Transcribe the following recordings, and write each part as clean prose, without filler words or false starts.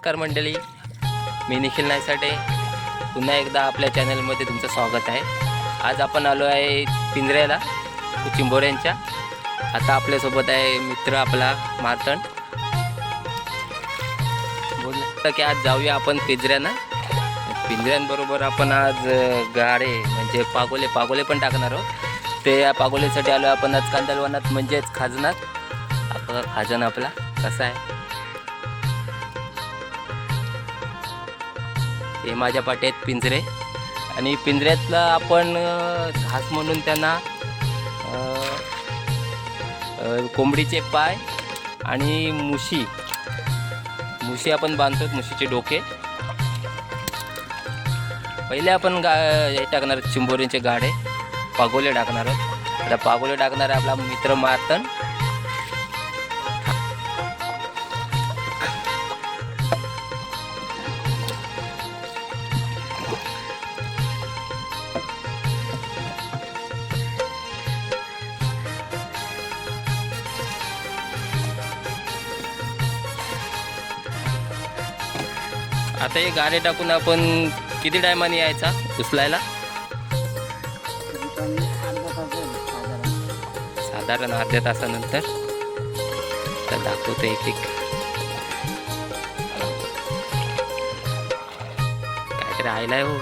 नमस्कार मंडळी, मी निखिल नायसाटे पुन्हा एकदा आपल्या चॅनलमध्ये तुमचं स्वागत आहे. आज आपण आलो आहे पिंजऱ्याला चिंबोऱ्यांच्या. आता आपल्यासोबत आहे मित्र आपला मार्तंड. बोललं की आज जाऊया आपण पिंजऱ्यांबरोबर आपण आज गाडे म्हणजे पागोले पण टाकणार आहोत. ते या पागोलेसाठी आलो आपण आज कांदलवनात म्हणजेच खाजनात. आपला खाजन आपला कसा आहे हे माझ्या पाठी आहेत पिंजरे. आणि पिंजऱ्यातला आपण घास म्हणून त्यांना कोंबडीचे पाय आणि मुशी आपण बांधतो. मुशीचे डोके पहिले आपण हे टाकणार चिंबोरींचे गाडे पागोले टाकणार आहोत. आता पागोले टाकणार आहे आपला मित्र मार्तंड. आता हे गाडे टाकून आपण किती टायमाने यायचा उचलायला? साधारण अर्ध्या तासानंतर. तर दाखवतो एक काय राहिलाय हो.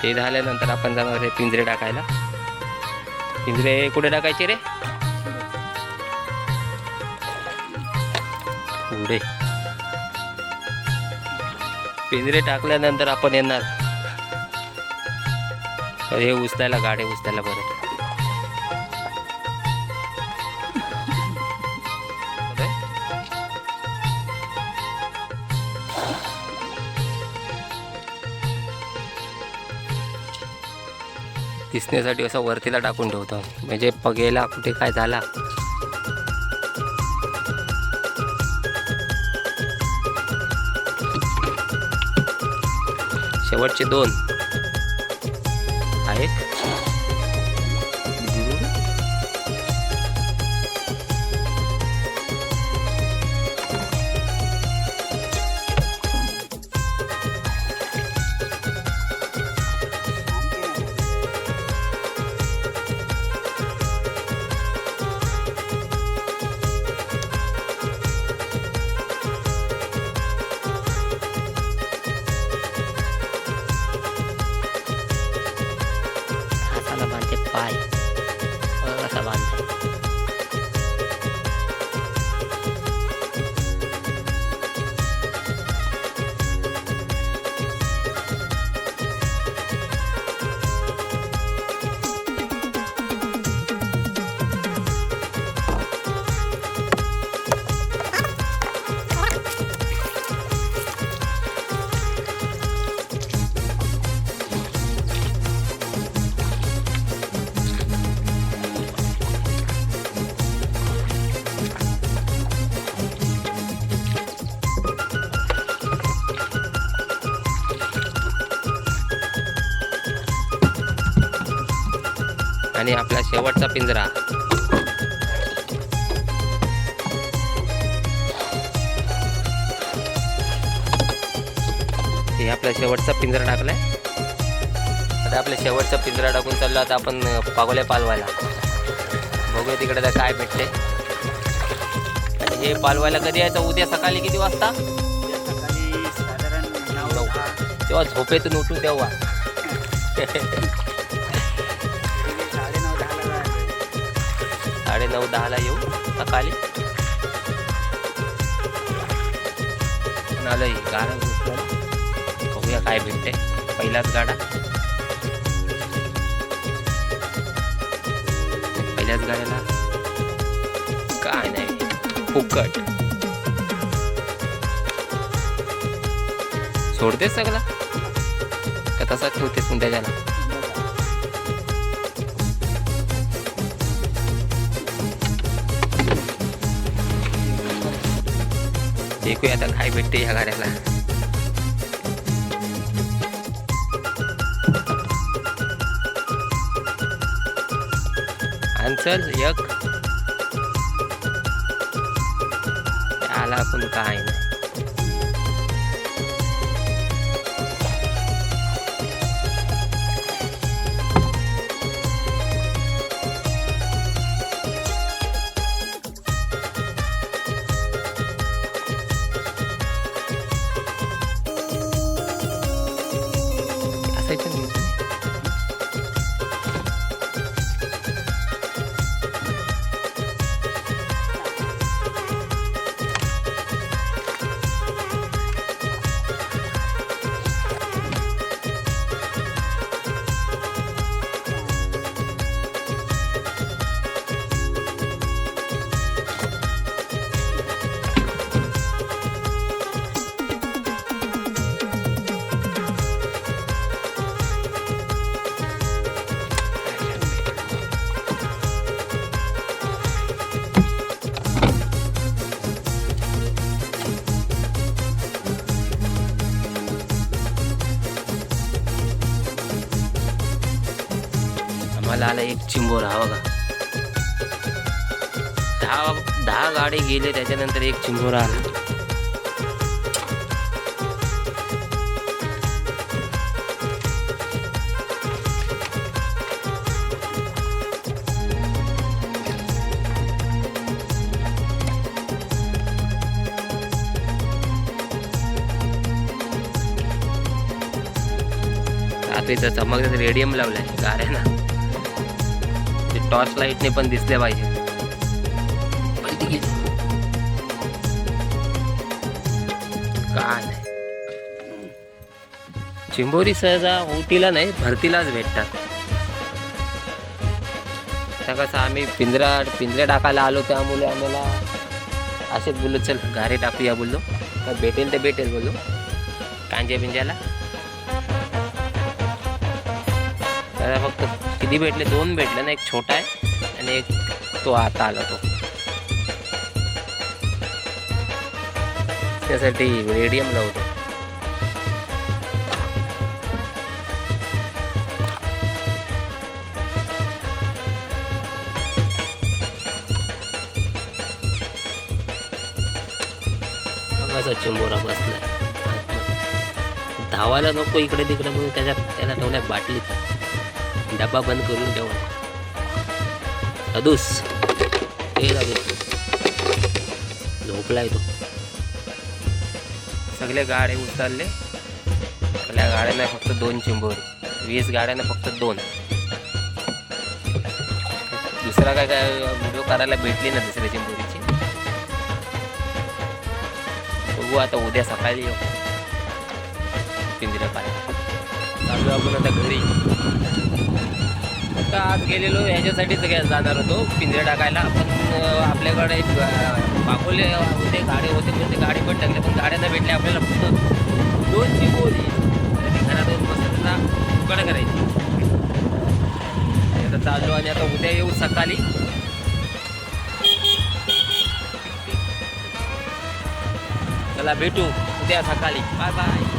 ते झाल्यानंतर आपण जाणार आहे पिंजरे टाकायला. पिंजरे कुठे टाकायचे रे? पुढे. पिंजरे टाकल्यानंतर आपण येणार हे उचलायला, गाडे उचलायला परत. दिसण्यासाठी असं वरतीला टाकून ठेवतो म्हणजे पगेला कुठे काय झाला. शेवटचे 2 आहेत. पाय असा बांधता. आणि आपला शेवटचा पिंजरा. हे आपला शेवटचा पिंजरा टाकलाय. आता आपल्या शेवटचा पिंजरा टाकून चाललो आता आपण पागोले पालवायला. बघूया तिकडे तर काय भेटते. आणि हे पालवायला कधी यायचं? उद्या सकाळी किती वाजता? सकाळी साधारण 9 तेव्हा झोपेतून उठू तेव्हा. 9:30-10ला येऊ सकाळी. आलं गाडा घुसला. बघूया काय भेटते. पहिलाच गाडा, पहिल्याच गाड्याला काय नाही फुकट. सोडतेस सगळा का तसाच ठेवतेस मग त्याच्याला? ऐकूया आता काय भेटते ह्या गाड्याला. चल एक आला पण काय नाही. असायचं नाही. मला आला एक चिंबोरा. हा बघा, 10 गाडी गेले त्याच्यानंतर एक चिंबोरा आला. रात्रीचा चमकदार रेडियम लावलाय गाड्यांना. टॉर्च लाईटने पण दिसले पाहिजे. काय नाही, चिंबोरी सहजा ओटीला नाही भरतीलाच भेटतात. आता कसं आम्ही पिंजऱ्या टाकायला आलो त्यामुळे आम्हाला असेच बोललो चल गारे टाकूया बोललो. भेटेल ते भेटेल बोललो कांजे पिंज्याला. त्याला फक्त किती भेटले, 2 भेटले ना. एक छोटा आहे आणि एक तो आता आला तो. त्यासाठी रेडियम लावतो. कसा चिंबोरा बसलाय. धावायला नको इकडे तिकडे म्हणून त्याला ठेवल्या बाटलीत. डब्बा बंद करून ठेवला. अदूस झोपलाय तो. सगळे गाडे उचलले. सगळ्या गाड्यांना फक्त 2 चिंबोरी. 20 गाड्यांना फक्त 2. दुसरा काय व्हिडिओ करायला भेटली ना दुसऱ्या चिंबोरीची. बघू आता उद्या सकाळी येऊ पिंजऱ्या पाहायला. चालू आपण आता घरी. आता आज गेलेलो ह्याच्यासाठीच जाणार होतो पिंजऱ्या टाकायला. पण आपल्याकडे पाकोले होते गाडी होते पण ते गाडी पण टाकले. पण गाड्या नाही भेटल्या आपल्याला. फक्त 2 चिंबोरी घरात येऊन बसून उकड करायची. आता चाललो आणि आता उद्या येऊ सकाळी. चला भेटू उद्या सकाळी. Bye bye.